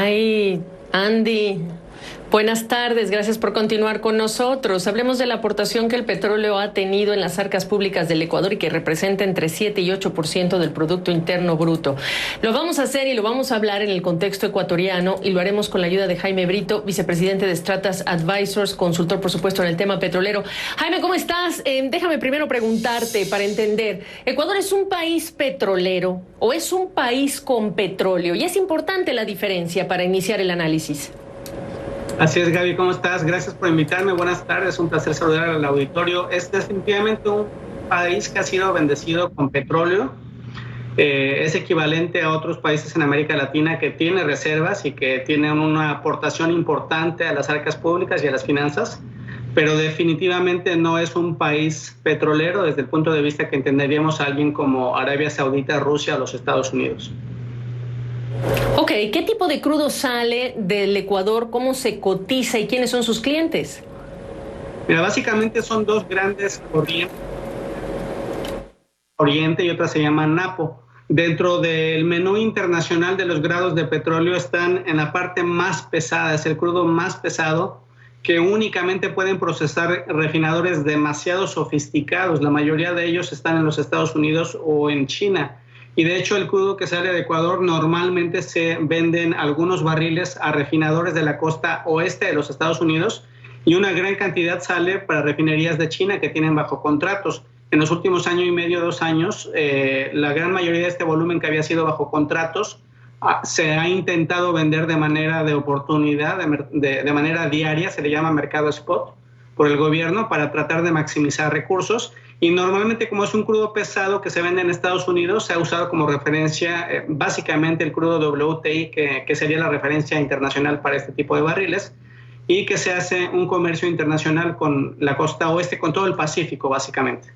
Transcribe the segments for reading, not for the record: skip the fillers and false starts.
Ay, Andy, buenas tardes, gracias por continuar con nosotros. Hablemos de la aportación que el petróleo ha tenido en las arcas públicas del Ecuador y que representa entre 7 y 8% del Producto Interno Bruto. Lo vamos a hacer y lo vamos a hablar en el contexto ecuatoriano y lo haremos con la ayuda de Jaime Brito, vicepresidente de Stratas Advisors, consultor, por supuesto, en el tema petrolero. Jaime, ¿cómo estás? Déjame primero preguntarte para entender, ¿Ecuador es un país petrolero o es un país con petróleo? Y es importante la diferencia para iniciar el análisis. Así es, Gaby, ¿cómo estás? Gracias por invitarme. Buenas tardes, un placer saludar al auditorio. Es definitivamente un país que ha sido bendecido con petróleo. Es equivalente a otros países en América Latina que tiene reservas y que tienen una aportación importante a las arcas públicas y a las finanzas, pero definitivamente no es un país petrolero desde el punto de vista que entenderíamos a alguien como Arabia Saudita, Rusia o los Estados Unidos. Ok, ¿qué tipo de crudo sale del Ecuador? ¿Cómo se cotiza y quiénes son sus clientes? Mira, básicamente son dos grandes corrientes, Oriente y otra se llama NAPO. Dentro del menú internacional de los grados de petróleo están en la parte más pesada, es el crudo más pesado que únicamente pueden procesar refinadores demasiado sofisticados. La mayoría de ellos están en los Estados Unidos o en China. Y de hecho el crudo que sale de Ecuador normalmente se venden algunos barriles a refinadores de la costa oeste de los Estados Unidos y una gran cantidad sale para refinerías de China que tienen bajo contratos. En los últimos año y medio, 2 años, la gran mayoría de este volumen que había sido bajo contratos se ha intentado vender de manera de oportunidad, de manera diaria, se le llama mercado spot, por el gobierno para tratar de maximizar recursos. Y normalmente, como es un crudo pesado que se vende en Estados Unidos, se ha usado como referencia básicamente el crudo WTI, que sería la referencia internacional para este tipo de barriles, y que se hace un comercio internacional con la costa oeste, con todo el Pacífico, básicamente.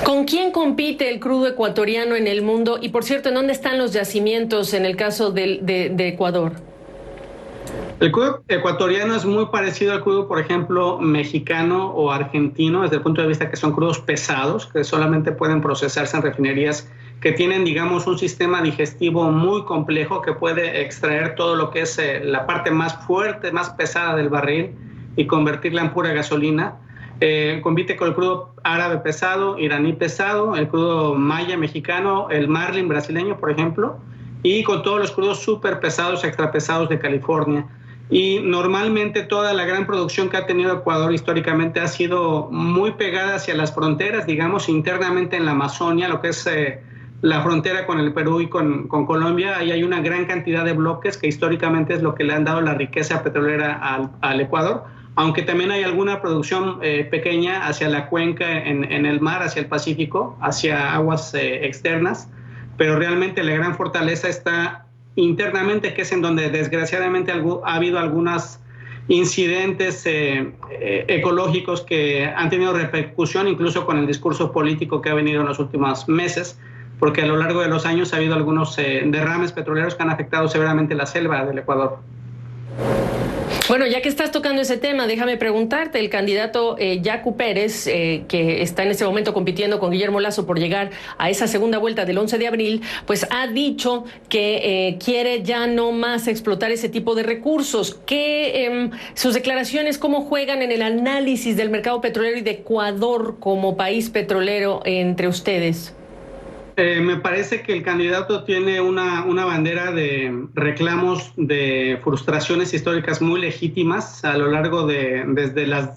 ¿Con quién compite el crudo ecuatoriano en el mundo? Y, por cierto, ¿en dónde están los yacimientos en el caso de Ecuador? El crudo ecuatoriano es muy parecido al crudo, por ejemplo, mexicano o argentino, desde el punto de vista que son crudos pesados, que solamente pueden procesarse en refinerías que tienen, digamos, un sistema digestivo muy complejo que puede extraer todo lo que es la parte más fuerte, más pesada del barril y convertirla en pura gasolina. Compite con el crudo árabe pesado, iraní pesado, el crudo maya mexicano, el marlin brasileño, por ejemplo, y con todos los crudos súper pesados, extra pesados de California. Y normalmente toda la gran producción que ha tenido Ecuador históricamente ha sido muy pegada hacia las fronteras, digamos, internamente en la Amazonia, lo que es la frontera con el Perú y con Colombia. Ahí hay una gran cantidad de bloques que históricamente es lo que le han dado la riqueza petrolera al Ecuador, aunque también hay alguna producción pequeña hacia la cuenca en el mar, hacia el Pacífico, hacia aguas externas, pero realmente la gran fortaleza está internamente, que es en donde desgraciadamente ha habido algunos incidentes ecológicos que han tenido repercusión incluso con el discurso político que ha venido en los últimos meses, porque a lo largo de los años ha habido algunos derrames petroleros que han afectado severamente la selva del Ecuador. Bueno, ya que estás tocando ese tema, déjame preguntarte, el candidato Yacu Pérez, que está en este momento compitiendo con Guillermo Lasso por llegar a esa segunda vuelta del 11 de abril, pues ha dicho que quiere ya no más explotar ese tipo de recursos. Sus declaraciones, ¿cómo juegan en el análisis del mercado petrolero y de Ecuador como país petrolero entre ustedes? Me parece que el candidato tiene una bandera de reclamos, de frustraciones históricas muy legítimas a lo largo desde los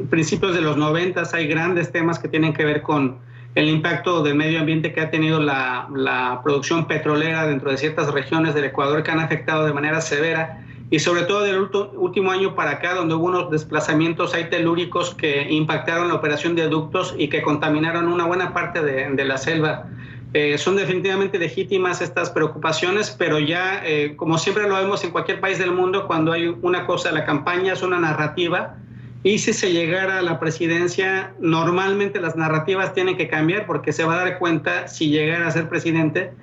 principios de los 90. Hay grandes temas que tienen que ver con el impacto del medio ambiente que ha tenido la producción petrolera dentro de ciertas regiones del Ecuador que han afectado de manera severa. Y sobre todo del último año para acá, donde hubo unos desplazamientos telúricos que impactaron la operación de ductos y que contaminaron una buena parte de la selva. Son definitivamente legítimas estas preocupaciones, pero ya, como siempre lo vemos en cualquier país del mundo, cuando hay una cosa, la campaña es una narrativa, y si se llegara a la presidencia, normalmente las narrativas tienen que cambiar, porque se va a dar cuenta, si llegara a ser presidente,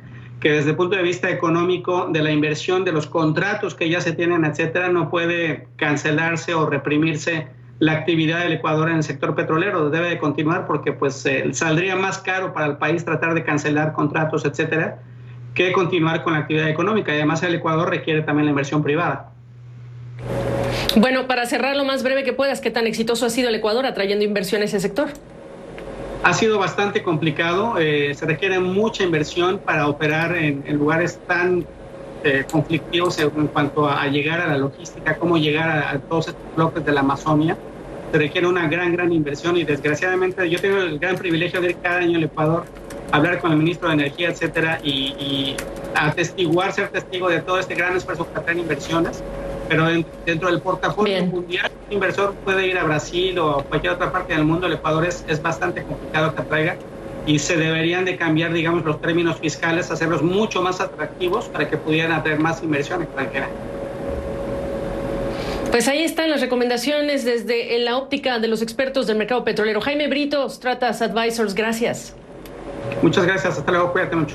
que desde el punto de vista económico, de la inversión, de los contratos que ya se tienen, etcétera, no puede cancelarse o reprimirse la actividad del Ecuador en el sector petrolero. Debe de continuar porque pues saldría más caro para el país tratar de cancelar contratos, etcétera. que continuar con la actividad económica. Y además el Ecuador requiere también la inversión privada. Bueno, para cerrar lo más breve que puedas, ¿qué tan exitoso ha sido el Ecuador atrayendo inversión a ese sector? Ha sido bastante complicado, se requiere mucha inversión para operar en lugares tan conflictivos en cuanto a llegar a la logística, cómo llegar a todos estos bloques de la Amazonia. Se requiere una gran inversión y desgraciadamente yo tengo el gran privilegio de ir cada año al Ecuador, hablar con el ministro de Energía, etcétera, y ser testigo de todo este gran esfuerzo que atraen inversiones. Pero dentro del portafolio mundial, un inversor puede ir a Brasil o a cualquier otra parte del mundo. El Ecuador es bastante complicado que atraiga y se deberían de cambiar, digamos, los términos fiscales, hacerlos mucho más atractivos para que pudieran atraer más inversión extranjera. Pues ahí están las recomendaciones desde la óptica de los expertos del mercado petrolero. Jaime Brito, Stratas Advisors, gracias. Muchas gracias, hasta luego, cuídate mucho.